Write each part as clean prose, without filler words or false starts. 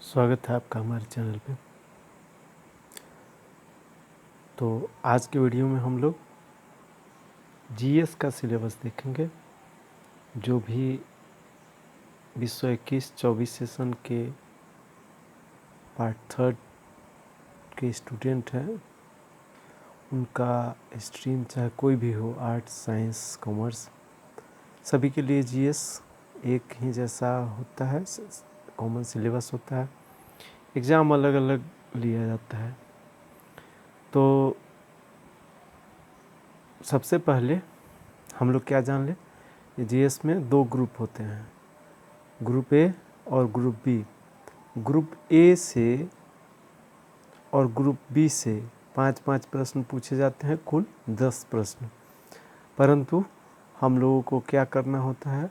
स्वागत है आपका हमारे चैनल पे। तो आज के वीडियो में हम लोग जीएस का सिलेबस देखेंगे। जो भी विश्व 21-24 सेशन के पार्ट 3 के स्टूडेंट हैं, उनका स्ट्रीम चाहे कोई भी हो, आर्ट्स, साइंस, कॉमर्स, सभी के लिए जीएस एक ही जैसा होता है, कॉमन सिलेबस होता है। एग्ज़ाम अलग अलग लिया जाता है। तो सबसे पहले हम लोग क्या जान लें, जीएस में दो ग्रुप होते हैं, ग्रुप ए और ग्रुप बी। ग्रुप ए से और ग्रुप बी से 5-5 प्रश्न पूछे जाते हैं, कुल 10 प्रश्न। परंतु हम लोगों को क्या करना होता है,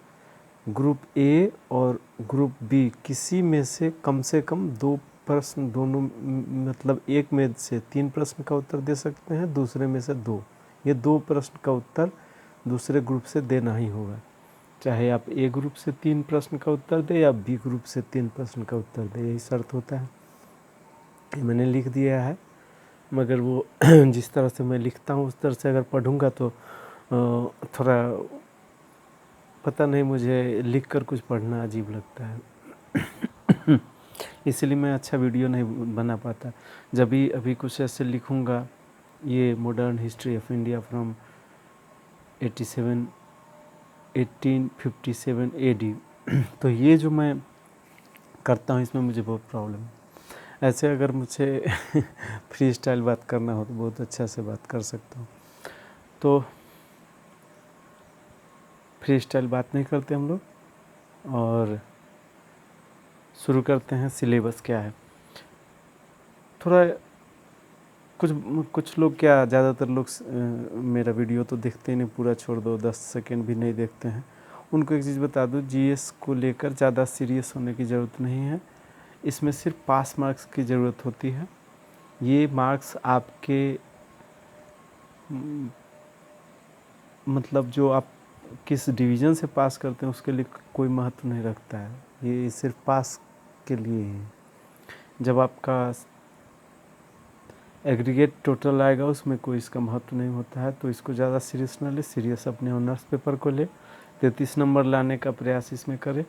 ग्रुप ए और ग्रुप बी किसी में से कम 2 प्रश्न, दोनों मतलब एक में से 3 प्रश्न का उत्तर दे सकते हैं, दूसरे में से 2। ये 2 प्रश्न का उत्तर दूसरे ग्रुप से देना ही होगा, चाहे आप ए ग्रुप से 3 प्रश्न का उत्तर दें या बी ग्रुप से 3 प्रश्न का उत्तर दें, यही शर्त होता है। ये मैंने लिख दिया है, मगर वो जिस तरह से मैं लिखता हूँ उस तरह से अगर पढ़ूँगा तो थोड़ा पता नहीं, मुझे लिखकर कुछ पढ़ना अजीब लगता है इसलिए मैं अच्छा वीडियो नहीं बना पाता। जब भी अभी कुछ ऐसे लिखूँगा, ये modern history of India from 1857 AD तो ये जो मैं करता हूँ इसमें मुझे बहुत प्रॉब्लम है। ऐसे अगर मुझे फ्री स्टाइल बात करना हो तो बहुत अच्छा से बात कर सकता हूँ। तो फ्री स्टाइल बात नहीं करते हम लोग, और शुरू करते हैं। सिलेबस क्या है, थोड़ा कुछ लोग, क्या ज़्यादातर लोग मेरा वीडियो तो देखते ही नहीं, पूरा छोड़ दो, 10 सेकंड भी नहीं देखते हैं। उनको एक चीज़ बता दूँ, जीएस को लेकर ज़्यादा सीरियस होने की ज़रूरत नहीं है। इसमें सिर्फ पास मार्क्स की ज़रूरत होती है। ये मार्क्स आपके मतलब जो आप किस डिवीज़न से पास करते हैं उसके लिए कोई महत्व नहीं रखता है, ये सिर्फ पास के लिए है। जब आपका एग्रीगेट टोटल आएगा उसमें कोई इसका महत्व नहीं होता है, तो इसको ज़्यादा सीरियस ना ले, सीरियस अपने ऑनर्स पेपर को ले। 33 नंबर लाने का प्रयास इसमें करें।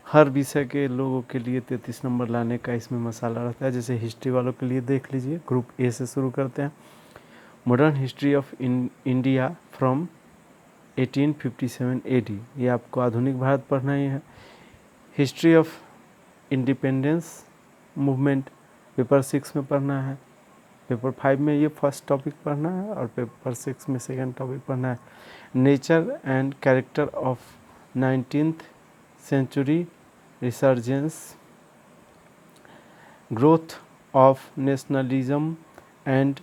हर विषय के लोगों के लिए 33 नंबर लाने का इसमें मसाला रहता है। जैसे हिस्ट्री वालों के लिए देख लीजिए, ग्रुप ए से शुरू करते हैं। Modern history of India from 1857 AD, ये आपको आधुनिक भारत पढ़ना ही है। History of independence movement paper 6 में पढ़ना है। पेपर 5 में ये फर्स्ट टॉपिक पढ़ना है और पेपर 6 में सेकंड टॉपिक पढ़ना है। Nature and character of 19th century resurgence, growth of nationalism and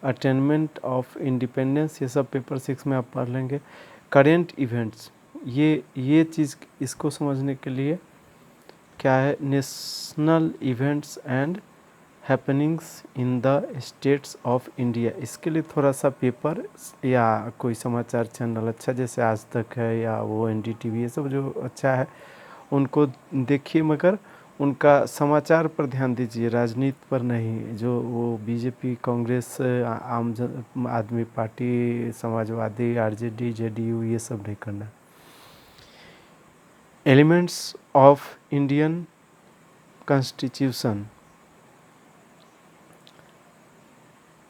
attainment of independence, ये सब पेपर 6 में आप पढ़ लेंगे। करेंट इवेंट्स, ये चीज़, इसको समझने के लिए क्या है, national events and happenings in the states of India, इसके लिए थोड़ा सा पेपर या कोई समाचार चैनल अच्छा, जैसे आज तक है या वो NDTV, ये सब जो अच्छा है उनको देखिए, मगर उनका समाचार पर ध्यान दीजिए, राजनीति पर नहीं। जो वो बीजेपी, कांग्रेस, आम आदमी पार्टी, समाजवादी, RJD, JDU, ये सब नहीं करना। एलिमेंट्स ऑफ इंडियन कॉन्स्टिट्यूशन,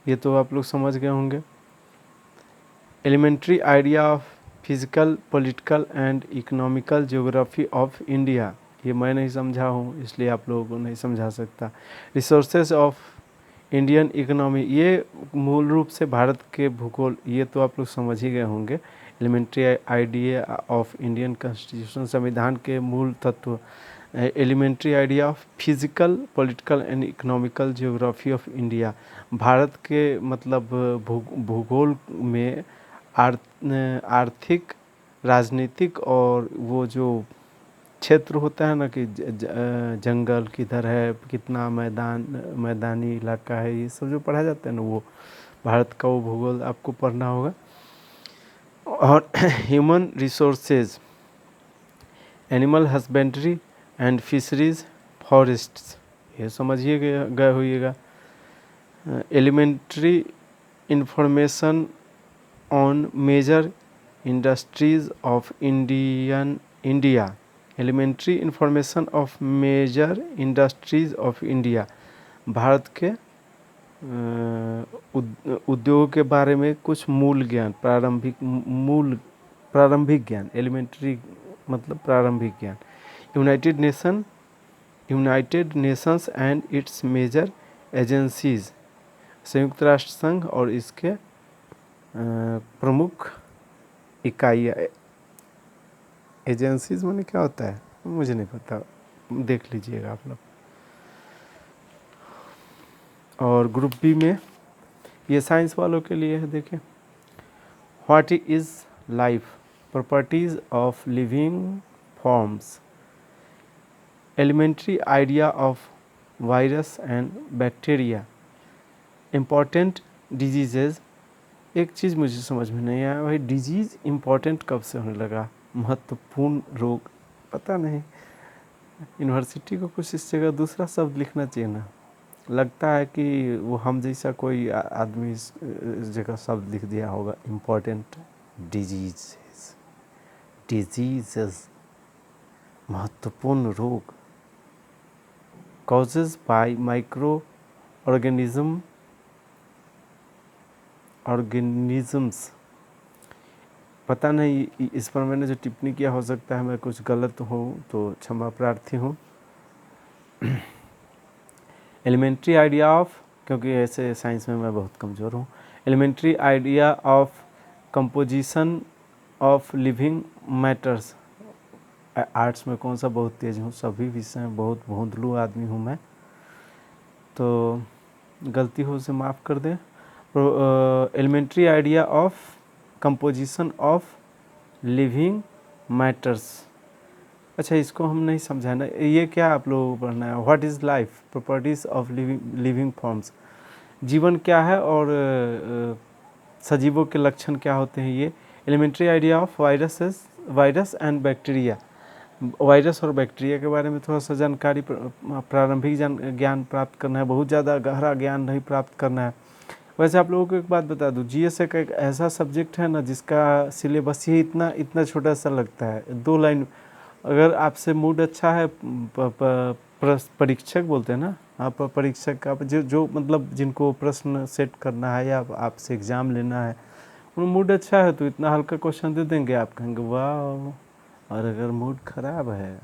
ये तो आप लोग समझ गए होंगे। Elementary idea of physical, political and economical geography of India, ये मैं नहीं समझा हूँ इसलिए आप लोगों को नहीं समझा सकता। रिसोर्सेज ऑफ इंडियन इकोनॉमी, ये मूल रूप से भारत के भूगोल, ये तो आप लोग समझ ही गए होंगे। Elementary idea of Indian constitution, संविधान के मूल तत्व। Elementary idea of physical, political and economical geography of India, Bharat के मतलब भूगोल में आर्थिक, राजनीतिक और वो जो क्षेत्र होता है ना, कि जंगल किधर है, कितना मैदानी इलाका है, ये सब जो पढ़ा जाता है ना, वो भारत का वो भूगोल आपको पढ़ना होगा। और human resources, animal husbandry and fisheries, forests, ये समझिए गए होइएगा। Elementary information on major industries of India. Elementary information of major industries of India, Bharat के उद्योग के बारे में कुछ मूल ज्ञान, प्रारंभिक ज्ञान। एलिमेंट्री मतलब प्रारंभिक ज्ञान। United Nations and its major agencies, संयुक्त राष्ट्र संघ और इसके प्रमुख इकाइयाँ। एजेंसीज माने क्या होता है मुझे नहीं पता, देख लीजिएगा आप लोग। और ग्रुप बी में ये साइंस वालों के लिए है, देखिए। What is life, properties of living forms, elementary idea of virus and bacteria, important diseases. एक चीज़ मुझे समझ में नहीं आया भाई, डिजीज़ इम्पॉर्टेंट कब से होने लगा? महत्वपूर्ण रोग, पता नहीं, यूनिवर्सिटी को कुछ इस जगह दूसरा शब्द लिखना चाहिए ना। लगता है कि वो हम जैसा कोई आदमी इस जगह शब्द लिख दिया होगा, इम्पॉर्टेंट डिजीजेस, महत्वपूर्ण रोग। कॉजेज बाय माइक्रो ऑर्गेनिजम्स, पता नहीं इस पर मैंने जो टिप्पणी किया हो सकता है मैं कुछ गलत हूँ तो क्षमा प्रार्थी हूँ। एलिमेंट्री आइडिया ऑफ, क्योंकि ऐसे साइंस में मैं बहुत कमज़ोर हूँ। Elementary idea of composition of living matters. Arts में कौन सा बहुत तेज हूँ, सभी विषय में बहुत भोंदलू आदमी हूँ मैं, तो गलती हो उसे माफ़ कर दें। Elementary idea of composition of living matters. अच्छा, इसको हम नहीं समझाना, ये क्या आप लोगों को पढ़ना है? What is life, properties of living forms, जीवन क्या है और सजीवों के लक्षण क्या होते हैं। ये elementary idea of virus and bacteria, virus और बैक्टीरिया के बारे में थोड़ा सा जानकारी, प्रारंभिक ज्ञान प्राप्त करना है, बहुत ज़्यादा गहरा ज्ञान नहीं प्राप्त करना है। वैसे आप लोगों को एक बात बता दूं, जीएस एक ऐसा सब्जेक्ट है ना जिसका सिलेबस ही इतना छोटा सा लगता है, 2 लाइन। अगर आपसे मूड अच्छा है, परीक्षक बोलते हैं ना, आप परीक्षक का जो मतलब जिनको प्रश्न सेट करना है या आपसे एग्ज़ाम लेना है, उन मूड अच्छा है तो इतना हल्का क्वेश्चन दे देंगे, आप कहेंगे वाह। और अगर मूड ख़राब है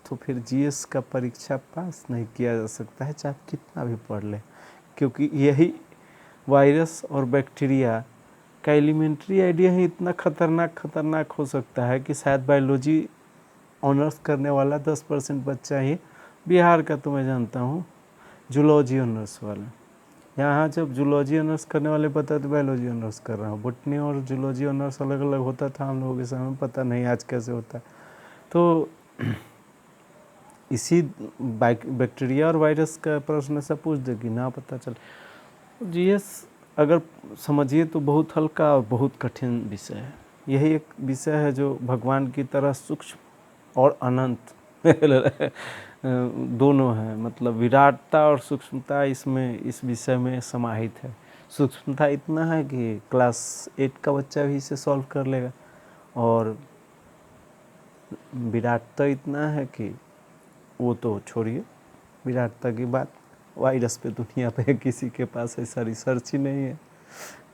तो फिर जीएस का परीक्षा पास नहीं किया जा सकता है, चाहे कितना भी पढ़ ले, क्योंकि यही वायरस और बैक्टीरिया का एलिमेंट्री आइडिया ही इतना खतरनाक हो सकता है कि शायद बायोलॉजी ऑनर्स करने वाला 10% बच्चा ही बिहार का, तो मैं जानता हूँ जूलॉजी ऑनर्स वाला, यहाँ जब जूलॉजी ऑनर्स करने वाले पता तो बायोलॉजी ऑनर्स कर रहा हूँ। बोटनी और जूलॉजी ऑनर्स अलग अलग होता था हम लोगों के समय में, पता नहीं आज कैसे होता है। तो इसी बैक्टीरिया और वायरस का प्रश्न से पूछ देगी ना, पता चल। जीएस अगर समझिए तो बहुत हल्का और बहुत कठिन विषय है। यही एक विषय है जो भगवान की तरह सूक्ष्म और अनंत दोनों है, मतलब विराटता और सूक्ष्मता इसमें, इस विषय में समाहित है। सूक्ष्मता इतना है कि क्लास 8 का बच्चा भी इसे सॉल्व कर लेगा, और विराटता इतना है कि वो तो छोड़िए विराटता की बात, वायरस पे दुनिया पे किसी के पास ऐसा रिसर्च ही नहीं है,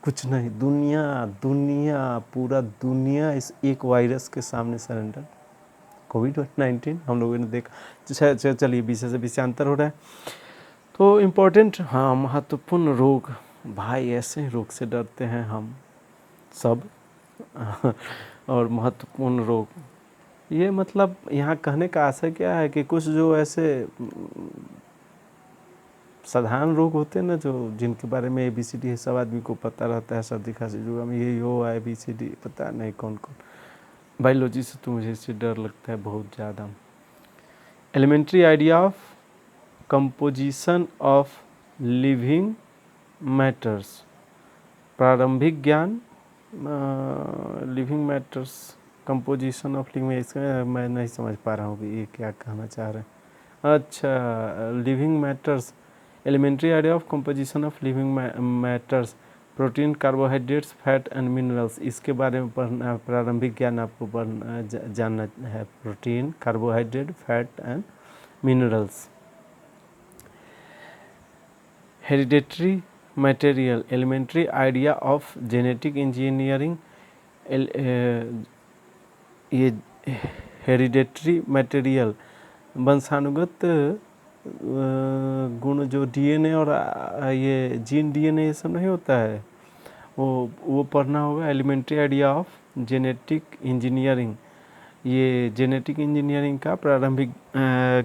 कुछ नहीं। दुनिया पूरा दुनिया इस एक वायरस के सामने सरेंडर। कोविड-19 हम लोगों ने देखा। चलिए विषय से विषयांतर हो रहा है। तो इम्पोर्टेंट, हाँ, महत्वपूर्ण रोग, भाई ऐसे रोग से डरते हैं हम सब और महत्वपूर्ण रोग, ये मतलब यहाँ कहने का आशय क्या है कि कुछ जो ऐसे साधारण रोग होते हैं ना, जो जिनके बारे में ABCD सब आदमी को पता रहता है, सर्दी खांसी जुकाम, ये यो ABCD पता नहीं कौन कौन। बायोलॉजी से तो मुझे इससे डर लगता है बहुत ज़्यादा। Elementary idea of composition of living matters, प्रारंभिक ज्ञान, living matters, composition of living, इसका मैं नहीं समझ पा रहा हूँ कि ये क्या कहना चाह रहे हैं। अच्छा, living matters, elementary idea of composition of living matters, protein, carbohydrates, fat and minerals, इसके बारे में पढ़ना, प्रारंभिक ज्ञान आपको पढ़ना जानना है। Protein, carbohydrate, fat and minerals. Hereditary material, elementary idea of genetic engineering, ये हेरिडेटरी मटेरियल वंशानुगत गुण जो डीएनए और ये जीन डीएनए ये सब नहीं होता है, वो पढ़ना होगा। Elementary idea of genetic engineering, ये जेनेटिक इंजीनियरिंग का प्रारंभिक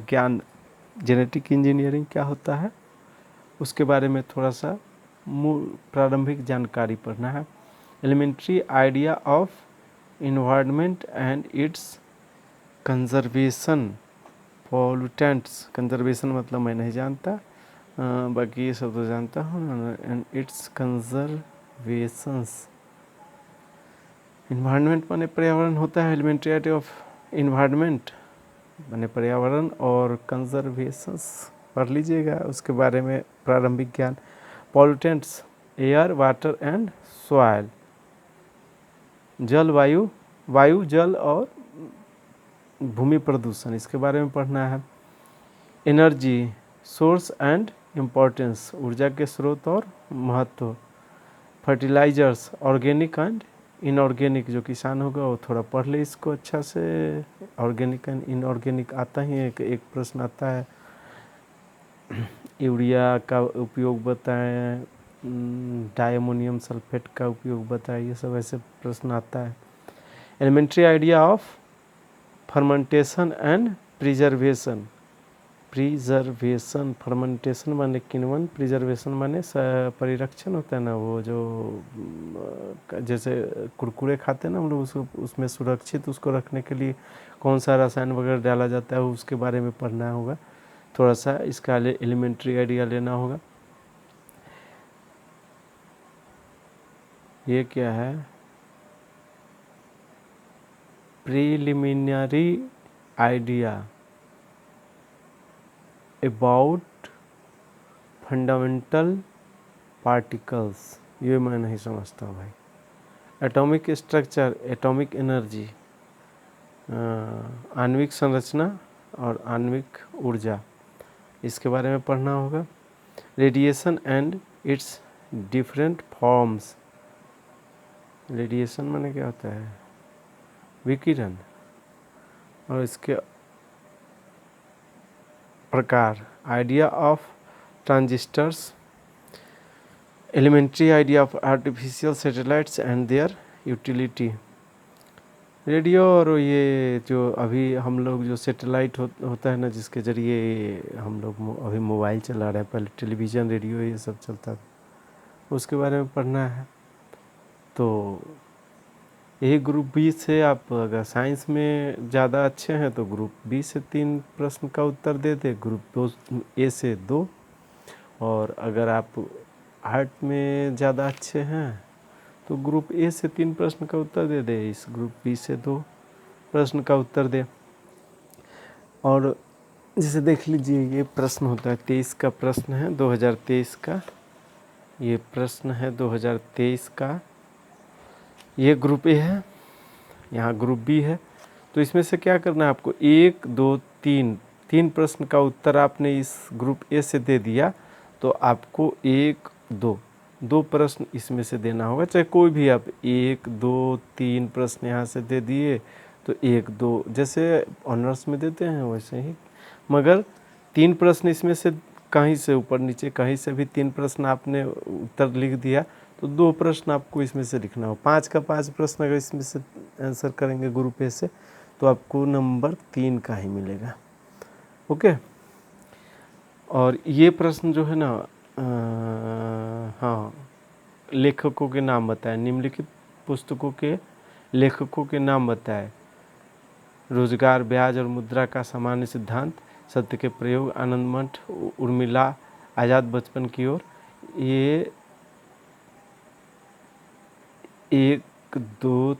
ज्ञान, जेनेटिक इंजीनियरिंग क्या होता है उसके बारे में थोड़ा सा प्रारंभिक जानकारी पढ़ना है। Elementary idea of environment and its conservation, pollutants, conservation मतलब मैं नहीं जानता, बाकी ये सब तो जानता हूँ। एंड इट्स कंजर्वेशंस, इन्वायरमेंट माने पर्यावरण होता है, एलिमेंट्री आइडिया ऑफ इन्वायरमेंट माने पर्यावरण, और कंजर्वेशंस पढ़ लीजिएगा उसके बारे में प्रारंभिक ज्ञान। Pollutants, air, water and soil, जल, वायु, वायु, जल और भूमि प्रदूषण, इसके बारे में पढ़ना है। एनर्जी, सोर्स एंड इम्पोर्टेंस, ऊर्जा के स्रोत और महत्व। फर्टिलाइजर्स, ऑर्गेनिक एंड इनऑर्गेनिक, जो किसान होगा वो थोड़ा पढ़ ले इसको अच्छा से, ऑर्गेनिक एंड इनऑर्गेनिक आता ही एक प्रश्न आता है। यूरिया का उपयोग बताएं, डायमोनियम सल्फेट का उपयोग बताएं, ये सब ऐसे प्रश्न आता है। Elementary idea of fermentation and preservation, preservation, fermentation माने किण्वन, प्रिजर्वेशन माने परिरक्षण होता है ना, वो जो जैसे कुरकुरे खाते हैं ना हम लोग, उसको उसमें सुरक्षित उसको रखने के लिए कौन सा रसायन वगैरह डाला जाता है उसके बारे में पढ़ना होगा थोड़ा सा, इसका एलिमेंट्री आइडिया लेना होगा। ये क्या है, preliminary idea about fundamental particles, ये मैं नहीं समझता भाई। एटॉमिक स्ट्रक्चर, एटॉमिक एनर्जी, आणविक संरचना और आणविक ऊर्जा, इसके बारे में पढ़ना होगा। Radiation and its different forms, radiation माने क्या होता है, विकिरण, और इसके प्रकार। Idea of transistors, elementary idea of artificial satellites and their utility. Radio और ये जो अभी हम लोग जो सैटेलाइट होता है ना, जिसके ज़रिए हम लोग अभी मोबाइल चला रहे हैं, पहले टेलीविज़न, रेडियो ये सब चलता था, उसके बारे में पढ़ना है। तो यही ग्रुप बी से आप अगर साइंस में ज़्यादा अच्छे हैं तो ग्रुप बी से 3 प्रश्न का उत्तर दे दे, ग्रुप ए से 2, और अगर आप आर्ट में ज़्यादा अच्छे हैं तो ग्रुप ए से 3 प्रश्न का उत्तर दे दे, इस ग्रुप बी से 2 प्रश्न का उत्तर दे। और जैसे देख लीजिए ये प्रश्न होता है 23 का प्रश्न है 2023 का, ये प्रश्न है 2023 का, ये ग्रुप ए है, यहाँ ग्रुप बी है। तो इसमें से क्या करना है आपको, 1 2 3 प्रश्न का उत्तर आपने इस ग्रुप ए से दे दिया तो आपको 1 2 प्रश्न इसमें से देना होगा, चाहे कोई भी आप 1 2 3 प्रश्न यहाँ से दे दिए तो 1 2 जैसे ऑनर्स में देते हैं वैसे ही, मगर 3 प्रश्न इसमें से कहीं से ऊपर नीचे कहीं से भी 3 प्रश्न आपने उत्तर लिख दिया तो 2 प्रश्न आपको इसमें से लिखना हो। 5 का 5 प्रश्न अगर इसमें से आंसर करेंगे ग्रुप ए से तो आपको नंबर 3 का ही मिलेगा। ओके, और ये प्रश्न जो है ना, हाँ, लेखकों के नाम बताएं, निम्नलिखित पुस्तकों के लेखकों के नाम बताएं। रोजगार, ब्याज और मुद्रा का सामान्य सिद्धांत, सत्य के प्रयोग, आनंद मठ, उर्मिला, आज़ाद बचपन की ओर। ये 1 2